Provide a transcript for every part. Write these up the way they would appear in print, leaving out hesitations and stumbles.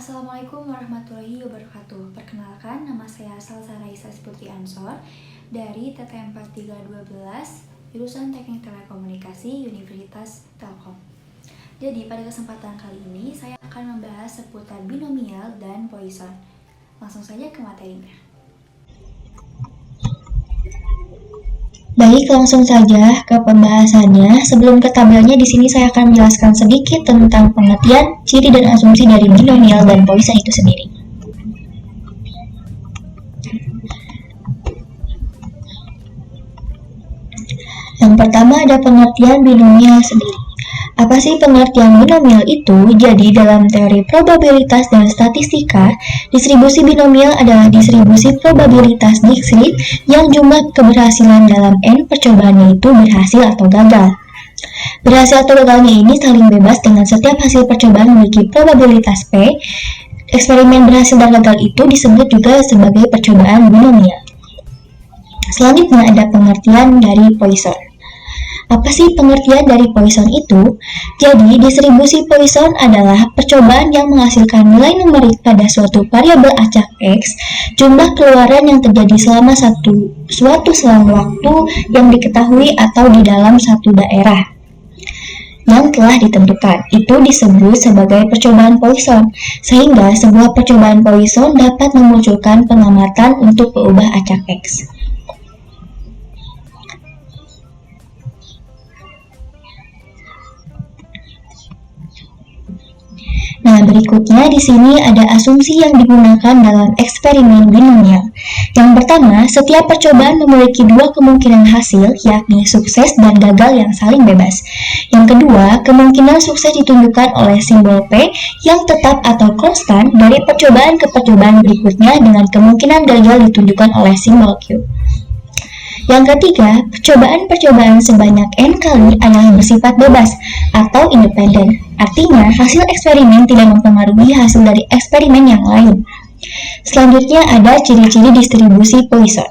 Assalamualaikum warahmatullahi wabarakatuh. Perkenalkan, nama saya Salsa Raisa Putri Ansor dari TTM 4312 jurusan Teknik Telekomunikasi Universitas Telkom. Jadi pada kesempatan kali ini saya akan membahas seputar binomial dan Poisson. Langsung saja ke materinya. Baik, langsung saja ke pembahasannya. Sebelum ke tabelnya, di sini saya akan menjelaskan sedikit tentang pengertian, ciri dan asumsi dari binomial dan Poisson itu sendiri. Yang pertama ada pengertian binomial sendiri. Apa sih pengertian binomial itu? Jadi dalam teori probabilitas dan statistika, distribusi binomial adalah distribusi probabilitas discrete yang jumlah keberhasilan dalam n percobaannya itu berhasil atau gagal. Berhasil atau gagalnya ini saling bebas dengan setiap hasil percobaan memiliki probabilitas P. Eksperimen berhasil dan gagal itu disebut juga sebagai percobaan binomial. Selanjutnya ada pengertian dari Poisson. Apa sih pengertian dari Poisson itu? Jadi, distribusi Poisson adalah percobaan yang menghasilkan nilai numerik pada suatu variabel acak X, jumlah keluaran yang terjadi selama suatu selang waktu yang diketahui atau di dalam satu daerah yang telah ditentukan. Itu disebut sebagai percobaan Poisson, sehingga sebuah percobaan Poisson dapat memunculkan pengamatan untuk mengubah acak X. Nah, berikutnya di sini ada asumsi yang digunakan dalam eksperimen binomial. Yang pertama, setiap percobaan memiliki dua kemungkinan hasil, yakni sukses dan gagal yang saling bebas. Yang kedua, kemungkinan sukses ditunjukkan oleh simbol P yang tetap atau konstan dari percobaan ke percobaan berikutnya dengan kemungkinan gagal ditunjukkan oleh simbol Q. Yang ketiga, percobaan-percobaan sebanyak n kali adalah bersifat bebas atau independen. Artinya, hasil eksperimen tidak mempengaruhi hasil dari eksperimen yang lain. Selanjutnya ada ciri-ciri distribusi Poisson.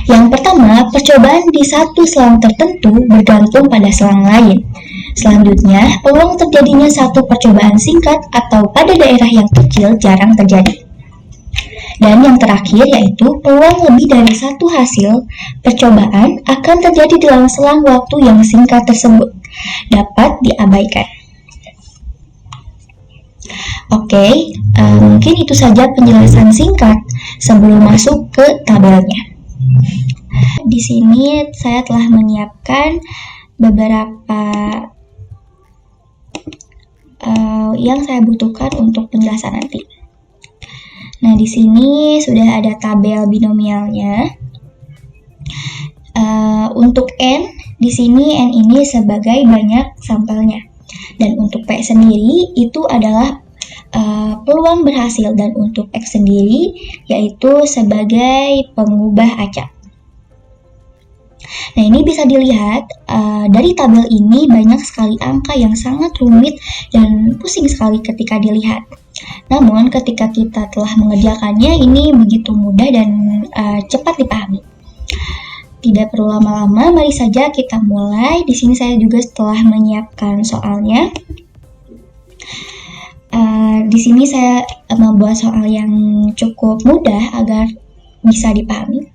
Yang pertama, percobaan di satu selang tertentu bergantung pada selang lain. Selanjutnya, peluang terjadinya satu percobaan singkat atau pada daerah yang kecil jarang terjadi. Dan yang terakhir yaitu peluang lebih dari satu hasil percobaan akan terjadi dalam selang waktu yang singkat tersebut dapat diabaikan. Oke, mungkin itu saja penjelasan singkat sebelum masuk ke tabelnya. Di sini saya telah menyiapkan beberapa yang saya butuhkan untuk penjelasan nanti. Nah, di sini sudah ada tabel binomialnya. Untuk N, di sini N ini sebagai banyak sampelnya. Dan untuk P sendiri itu adalah peluang berhasil, dan untuk X sendiri yaitu sebagai pengubah acak. Nah, ini bisa dilihat dari tabel ini banyak sekali angka yang sangat rumit dan pusing sekali ketika dilihat. Namun, ketika kita telah mengerjakannya, ini begitu mudah dan cepat dipahami. Tidak perlu lama-lama, mari saja kita mulai. Di sini saya juga telah menyiapkan soalnya. Di sini saya membuat soal yang cukup mudah agar bisa dipahami.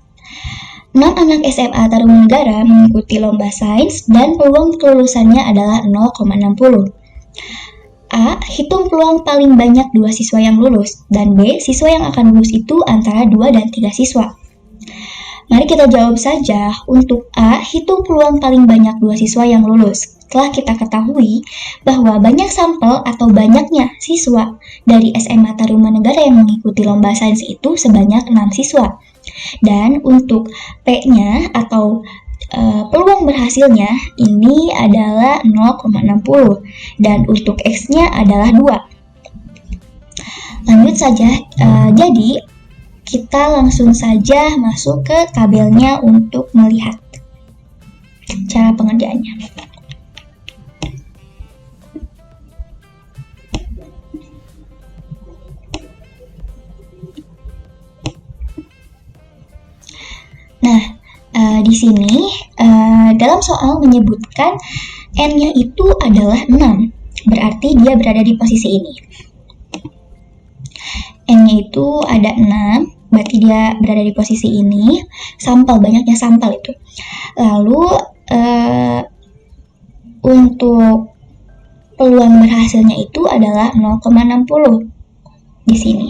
6 anak SMA Tarumanegara mengikuti lomba sains dan peluang kelulusannya adalah 0,60. A. Hitung peluang paling banyak 2 siswa yang lulus, dan B. Siswa yang akan lulus itu antara 2 dan 3 siswa. Mari kita jawab saja. Untuk A, hitung peluang paling banyak 2 siswa yang lulus. Telah kita ketahui bahwa banyak sampel atau banyaknya siswa dari SMA Tarumanegara yang mengikuti lomba sains itu sebanyak 6 siswa. Dan untuk P-nya atau peluang berhasilnya ini adalah 0,60 dan untuk X-nya adalah 2. Lanjut saja, jadi kita langsung saja masuk ke tabelnya untuk melihat cara pengerjaannya. Nah, di sini dalam soal menyebutkan N-nya itu adalah 6, berarti dia berada di posisi ini. N-nya itu ada 6, berarti dia berada di posisi ini. Banyaknya sampel itu. Lalu untuk peluang berhasilnya itu adalah 0,60 di sini.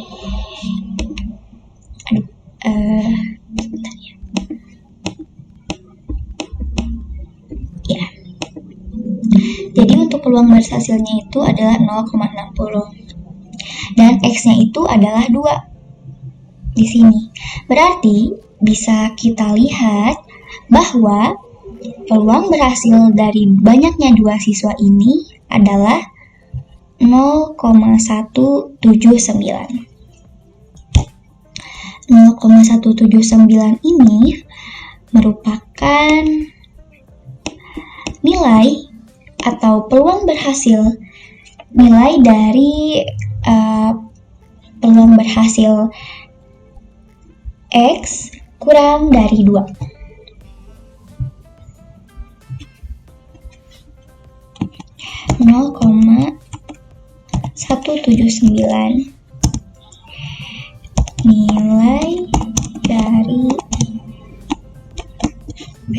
Ya. Jadi untuk peluang berhasilnya itu adalah 0,60. Dan X-nya itu adalah 2 di sini. Berarti bisa kita lihat bahwa peluang berhasil dari banyaknya 2 siswa ini adalah 0,179. 0,179 ini merupakan nilai atau peluang berhasil, nilai dari peluang berhasil X kurang dari 2. Nilai dari P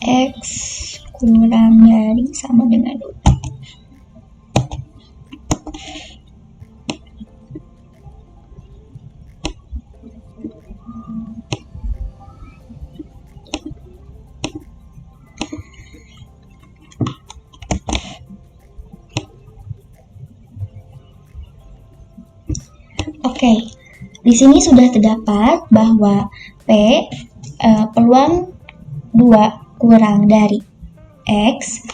X kurang dari sama dengan 2. Oke, di sini sudah terdapat bahwa P peluang 2 kurang dari X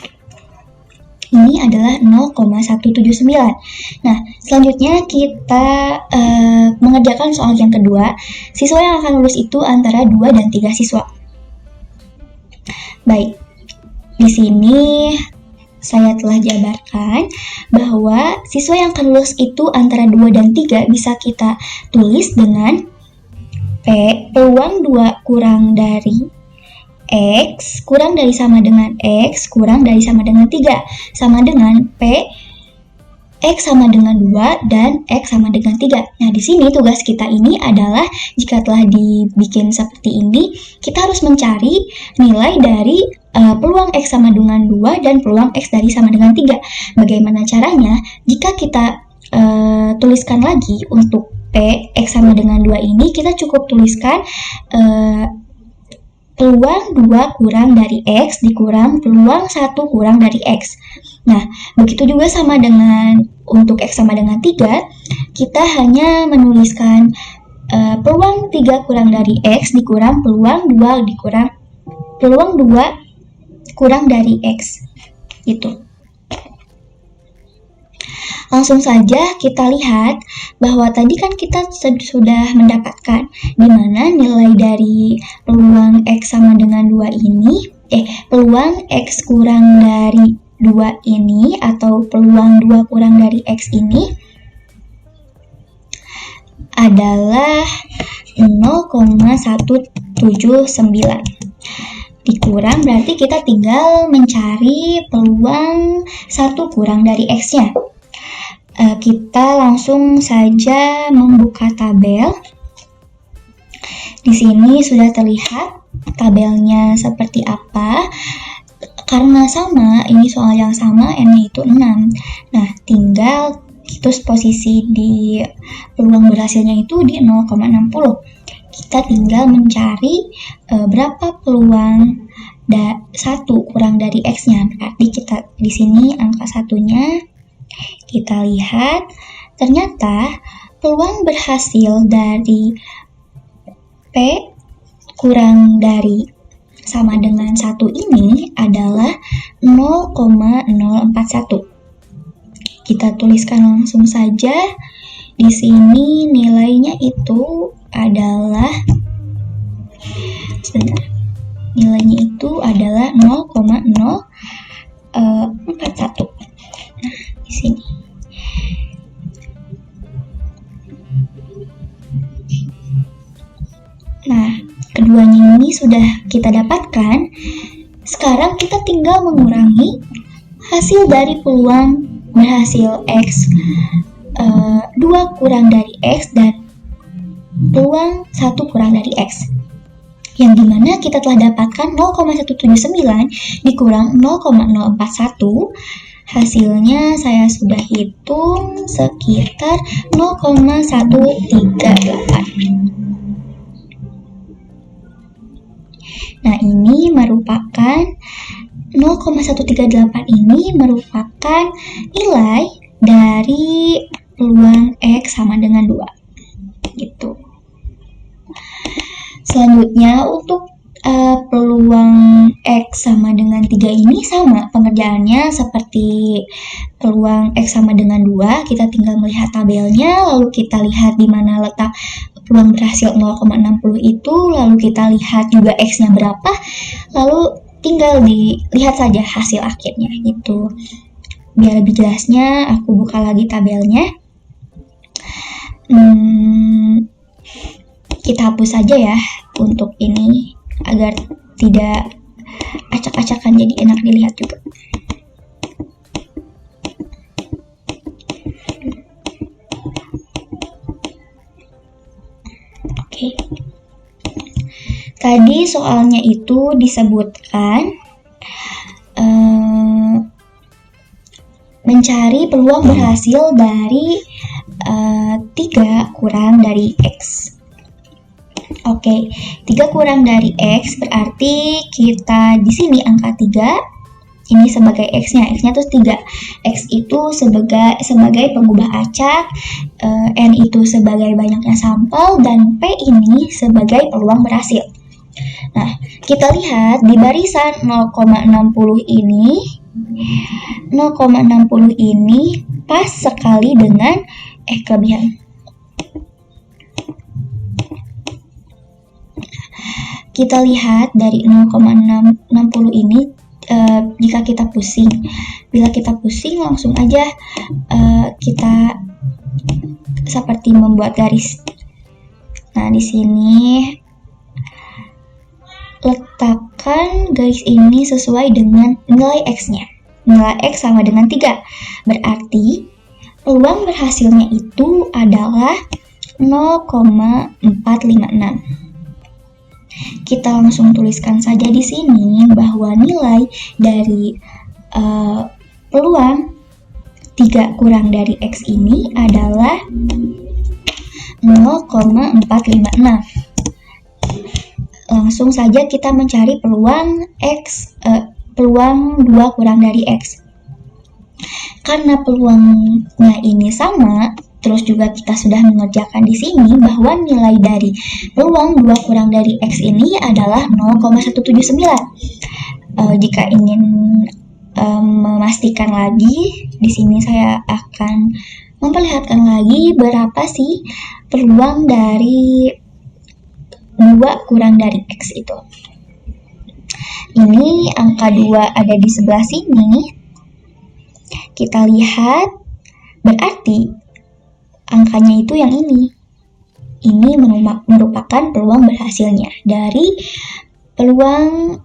ini adalah 0,179. Nah, selanjutnya kita mengerjakan soal yang kedua. Siswa yang akan lulus itu antara 2 dan 3 siswa. Baik, di sini saya telah jabarkan bahwa siswa yang akan lulus itu antara 2 dan 3 bisa kita tulis dengan P peluang 2 kurang dari X kurang dari sama dengan X kurang dari sama dengan 3 sama dengan P X sama dengan 2 dan X sama dengan 3. Nah, di sini tugas kita ini adalah jika telah dibikin seperti ini, kita harus mencari nilai dari peluang X sama dengan 2 dan peluang X dari sama dengan 3. Bagaimana caranya? Jika kita tuliskan lagi untuk P X sama dengan 2 ini, kita cukup tuliskan peluang 2 kurang dari X dikurang peluang 1 kurang dari X. Nah, begitu juga sama dengan untuk X sama dengan 3, kita hanya menuliskan peluang 3 kurang dari X dikurang peluang 2 dikurang peluang 2 kurang dari X. Itu. Langsung saja kita lihat bahwa tadi kan kita sudah mendapatkan di mana nilai dari peluang X sama dengan 2 ini, peluang X kurang dari 2 ini atau peluang 2 kurang dari X ini adalah 0,179. Dikurang berarti kita tinggal mencari peluang 1 kurang dari X-nya. Kita langsung saja membuka tabel. Di sini sudah terlihat tabelnya seperti apa. Karena sama, ini soal yang sama, N-nya itu 6. Nah, tinggal itu posisi di peluang berhasilnya itu di 0,60. Kita tinggal mencari berapa peluang 1 kurang dari X-nya. Berarti kita di sini angka 1-nya kita lihat, ternyata peluang berhasil dari P kurang dari sama dengan 1 ini adalah 0,041. Kita tuliskan langsung saja. Di sini nilainya itu adalah nilainya itu adalah 0,041. Nah, di sini. Nah, keduanya ini sudah kita dapatkan. Sekarang kita tinggal mengurangi hasil dari peluang berhasil X 2 kurang dari X dan peluang 1 kurang dari X, yang dimana kita telah dapatkan 0,179 dikurang 0,041. Hasilnya saya sudah hitung sekitar 0,138. Nah, ini merupakan 0,138 ini merupakan nilai dari peluang X sama dengan 2. Gitu. Selanjutnya untuk peluang X sama dengan 3 ini sama pengerjaannya seperti peluang X sama dengan 2. Kita tinggal melihat tabelnya, lalu kita lihat di mana letak peluang berhasil 0,60 itu, lalu kita lihat juga X-nya berapa, lalu tinggal dilihat saja hasil akhirnya gitu. Biar lebih jelasnya aku buka lagi tabelnya. Kita hapus saja ya untuk ini agar tidak acak-acakan, jadi enak dilihat juga. Oke. Tadi soalnya itu disebutkan mencari peluang berhasil dari 3 kurang dari X. Oke, 3 kurang dari X berarti kita di sini angka 3 ini sebagai X-nya tuh 3. X itu sebagai pengubah acak, N itu sebagai banyaknya sampel, dan P ini sebagai peluang berhasil. Nah, kita lihat di barisan 0,60 ini, 0,60 ini pas sekali dengan kelebihan. Kita lihat dari 0,60 ini, jika kita pusing, bila kita pusing langsung aja kita seperti membuat garis. Nah, di sini letakkan garis ini sesuai dengan nilai X-nya. Nilai X sama dengan 3. Berarti peluang berhasilnya itu adalah 0,456. Kita langsung tuliskan saja di sini bahwa nilai dari peluang 3 kurang dari X ini adalah 0,456. Langsung saja kita mencari peluang peluang 2 kurang dari X. Karena peluangnya ini sama, terus juga kita sudah mengerjakan di sini bahwa nilai dari peluang 2 kurang dari X ini adalah 0,179. Jika ingin memastikan lagi, di sini saya akan memperlihatkan lagi berapa sih peluang dari 2 kurang dari X itu. Ini angka 2 ada di sebelah sini. Kita lihat, berarti angkanya itu yang ini. Ini merupakan peluang berhasilnya dari peluang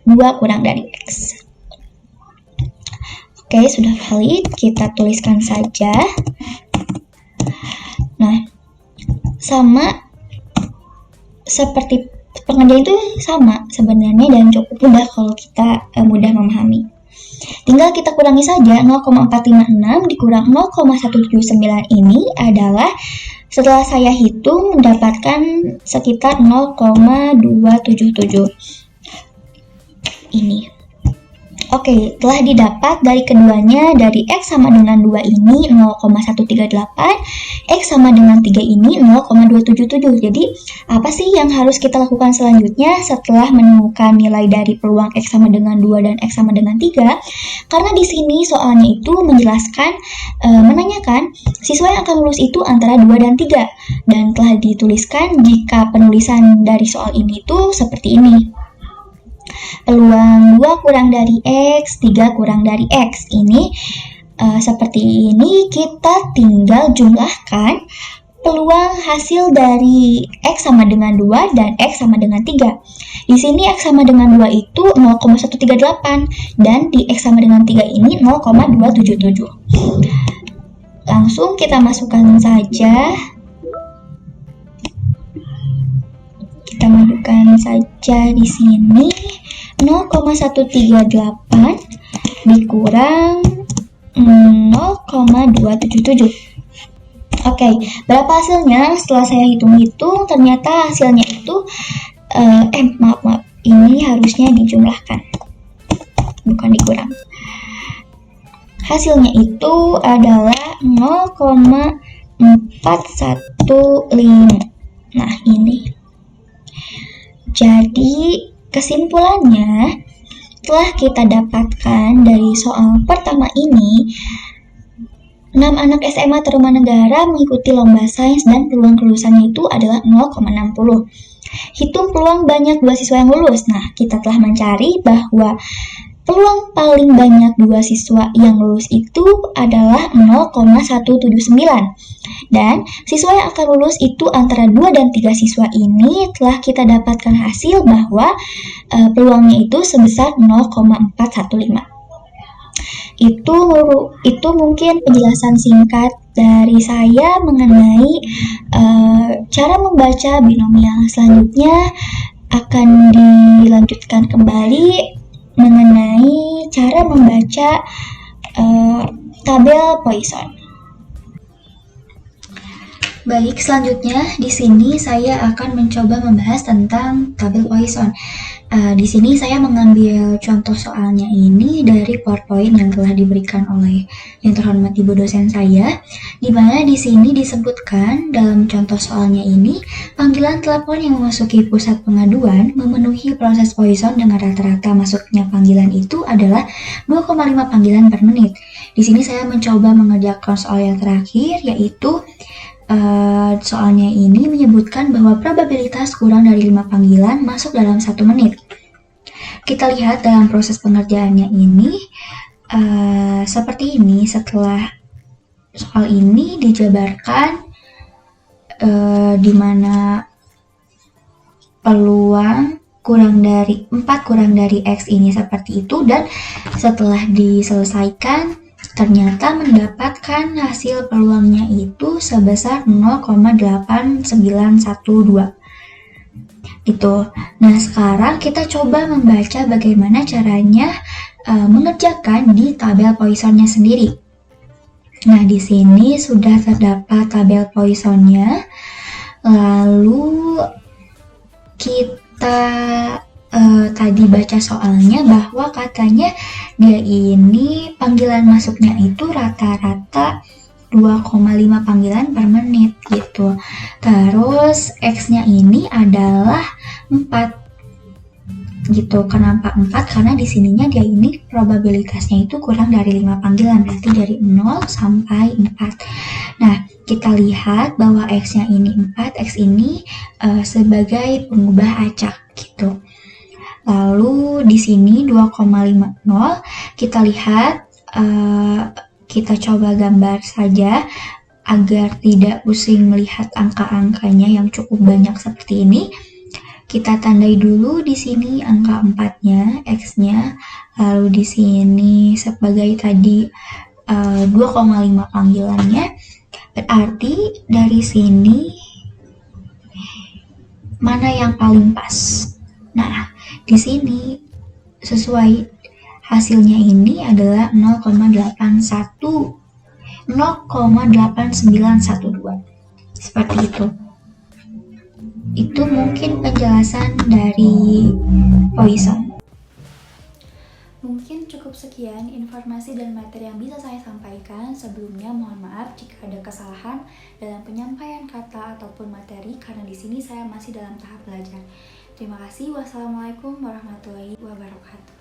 2 kurang dari X. Oke, sudah valid. Kita tuliskan saja. Nah, sama seperti pengerjaan itu sama sebenarnya dan cukup mudah kalau kita mudah memahami. Tinggal kita kurangi saja. 0,456 dikurang 0,179 ini adalah, setelah saya hitung, mendapatkan sekitar 0,277 ini. Oke, telah didapat dari keduanya, dari X sama dengan 2 ini 0,138, X sama dengan 3 ini 0,277. Jadi, apa sih yang harus kita lakukan selanjutnya setelah menemukan nilai dari peluang X sama dengan 2 dan X sama dengan 3? Karena di sini soalnya itu menjelaskan, menanyakan siswa yang akan lulus itu antara 2 dan 3. Dan telah dituliskan jika penulisan dari soal ini tuh seperti ini. Peluang 2 kurang dari X, 3 kurang dari X. Ini seperti ini, kita tinggal jumlahkan peluang hasil dari X sama dengan 2 dan X sama dengan 3. Di sini X sama dengan 2 itu 0,138 dan di X sama dengan 3 ini 0,277. Langsung kita masukkan saja. Kita masukkan saja di sini 0,138 dikurang 0,277. Oke, berapa hasilnya? Setelah saya hitung-hitung, ternyata hasilnya itu maaf, ini harusnya dijumlahkan, bukan dikurang. Hasilnya itu adalah 0,415. Nah, ini. Jadi, kesimpulannya telah kita dapatkan dari soal pertama ini, 6 anak SMA Tarumanegara mengikuti lomba sains dan peluang kelulusannya itu adalah 0,60. Hitung peluang banyak 2 siswa yang lulus. Nah, kita telah mencari bahwa peluang paling banyak 2 siswa yang lulus itu adalah 0,179. Dan siswa yang akan lulus itu antara 2 dan 3 siswa ini telah kita dapatkan hasil bahwa peluangnya itu sebesar 0,415. Itu mungkin penjelasan singkat dari saya mengenai cara membaca binomial. Selanjutnya akan dilanjutkan kembali mengenai cara membaca tabel Poisson. Baik, selanjutnya di sini saya akan mencoba membahas tentang tabel Poisson. Di sini saya mengambil contoh soalnya ini dari PowerPoint yang telah diberikan oleh yang terhormat Ibu dosen saya, di mana di sini disebutkan dalam contoh soalnya ini, panggilan telepon yang memasuki pusat pengaduan memenuhi proses Poisson dengan rata-rata masuknya panggilan itu adalah 2,5 panggilan per menit. Di sini saya mencoba mengerjakan soal yang terakhir, yaitu soalnya ini menyebutkan bahwa probabilitas kurang dari 5 panggilan masuk dalam 1 menit. Kita lihat dalam proses pengerjaannya ini seperti ini. Setelah soal ini dijabarkan di mana peluang kurang dari 4 kurang dari X ini seperti itu, dan setelah diselesaikan ternyata mendapatkan hasil peluangnya itu sebesar 0,8912 gitu. Nah, sekarang kita coba membaca bagaimana caranya mengerjakan di tabel Poissonnya sendiri. Nah, di sini sudah terdapat tabel Poissonnya. Lalu kita tadi baca soalnya bahwa katanya dia ini panggilan masuknya itu rata-rata 2,5 panggilan per menit gitu. Terus X-nya ini adalah 4 gitu. Kenapa 4? Karena di sininya dia ini probabilitasnya itu kurang dari 5 panggilan, berarti dari 0 sampai 4. Nah, kita lihat bahwa X-nya ini 4, X ini sebagai pengubah acak gitu. Lalu di sini 2,50, kita lihat, kita coba gambar saja agar tidak pusing melihat angka-angkanya yang cukup banyak seperti ini. Kita tandai dulu di sini angka 4-nya, X-nya, lalu di sini sebagai tadi 2,5 panggilannya. Berarti dari sini mana yang paling pas? Nah, di sini sesuai hasilnya ini adalah 0,8912. Seperti itu. Itu mungkin penjelasan dari Poisson. Mungkin cukup sekian informasi dan materi yang bisa saya sampaikan. Sebelumnya mohon maaf jika ada kesalahan dalam penyampaian kata ataupun materi, karena di sini saya masih dalam tahap belajar. Terima kasih. Wassalamualaikum warahmatullahi wabarakatuh.